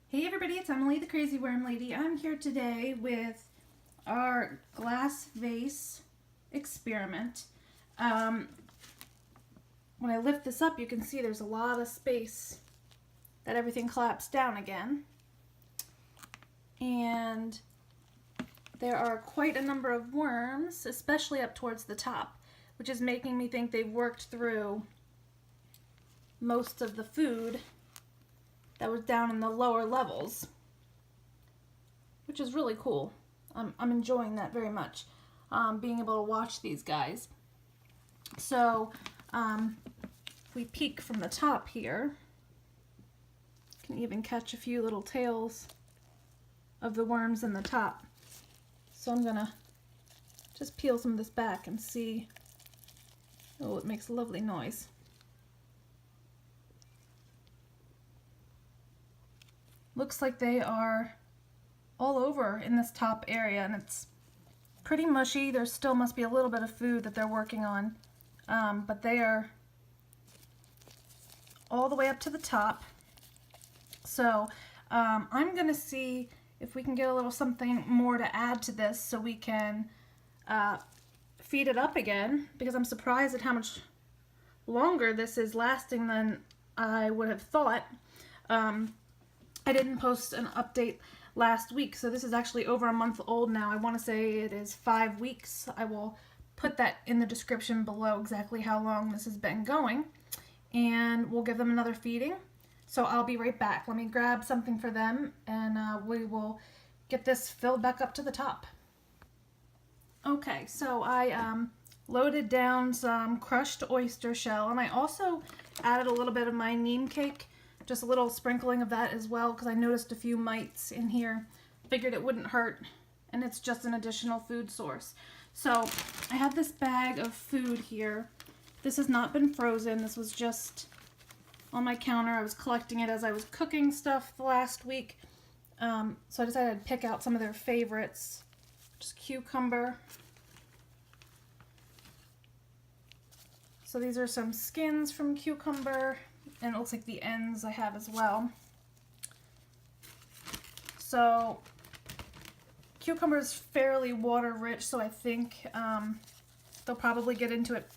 Hey everybody, it's Emily, the Crazy Worm Lady. I'm here today with our glass vase experiment. When I lift this up, you can see there's a lot of space that everything collapsed down again. And there are quite a number of worms, especially up towards the top, which is making me think they've worked through most of the food that was down in the lower levels, which is really cool. I'm enjoying that very much, being able to watch these guys. So we peek from the top here. Can even catch a few little tails of the worms in the top. So I'm gonna just peel some of this back and see. Oh, it makes a lovely noise. Looks like they are all over in this top area, and it's pretty mushy. There still must be a little bit of food that they're working on, but they are all the way up to the top. So I'm gonna see if we can get a little something more to add to this so we can feed it up again, because I'm surprised at how much longer this is lasting than I would have thought. I didn't post an update last week, so this is actually over a month old now. I want to say it is 5 weeks. I will put that in the description below exactly how long this has been going, and we'll give them another feeding. So I'll be right back. Let me grab something for them, and we will get this filled back up to the top. Okay, so I loaded down some crushed oyster shell, and I also added a little bit of my neem cake. Just a little sprinkling of that as well, because I noticed a few mites in here. Figured it wouldn't hurt, and it's just an additional food source. So I have this bag of food here. This has not been frozen. This was just on my counter. I was collecting it as I was cooking stuff the last week. So I decided I'd pick out some of their favorites. Just cucumber. So these are some skins from cucumber. And it looks like the ends I have as well. So cucumber is fairly water rich, so I think they'll probably get into it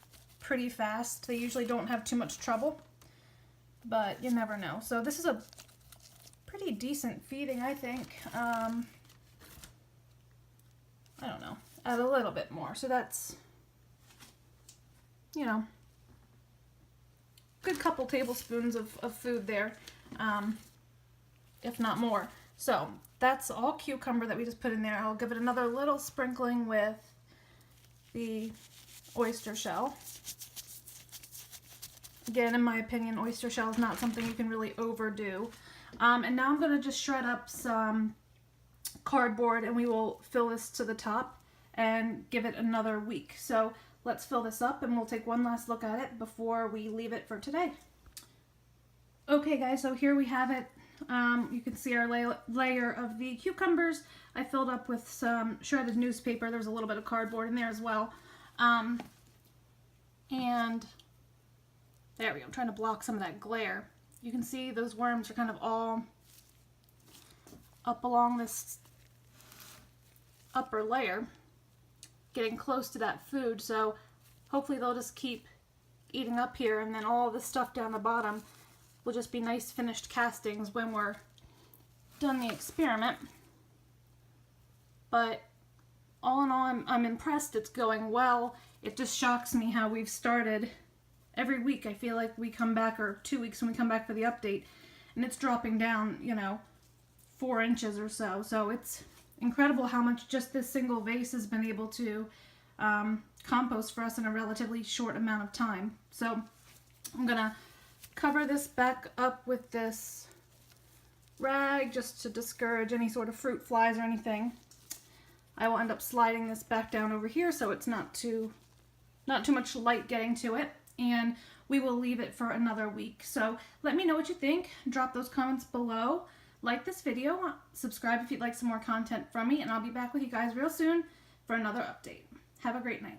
pretty fast. They usually don't have too much trouble, but you never know. So this is a pretty decent feeding, I think. I don't know, add a little bit more. So that's, you know, good couple tablespoons of food there, if not more. So that's all cucumber that we just put in there. I'll give it another little sprinkling with the oyster shell. Again, in my opinion, oyster shell is not something you can really overdo. And now I'm going to just shred up some cardboard, and we will fill this to the top and give it another week. So let's fill this up, and we'll take one last look at it before we leave it for today. Okay guys, so here we have it. You can see our layer of the cucumbers. I filled up with some shredded newspaper. There's a little bit of cardboard in there as well. And there we go. I'm trying to block some of that glare. You can see those worms are kind of all up along this upper layer, getting close to that food, so hopefully they'll just keep eating up here, and then all the stuff down the bottom will just be nice finished castings when we're done the experiment. But all in all, I'm impressed. It's going well. It just shocks me how we've started every week. I feel like we come back, or 2 weeks when we come back for the update, and it's dropping down, you know, 4 inches or so. So it's incredible how much just this single vase has been able to compost for us in a relatively short amount of time. So I'm gonna cover this back up with this rag just to discourage any sort of fruit flies or anything. I will end up sliding this back down over here so it's not too much light getting to it, and we will leave it for another week. So let me know what you think. Drop those comments below. Like this video, subscribe if you'd like some more content from me, and I'll be back with you guys real soon for another update. Have a great night.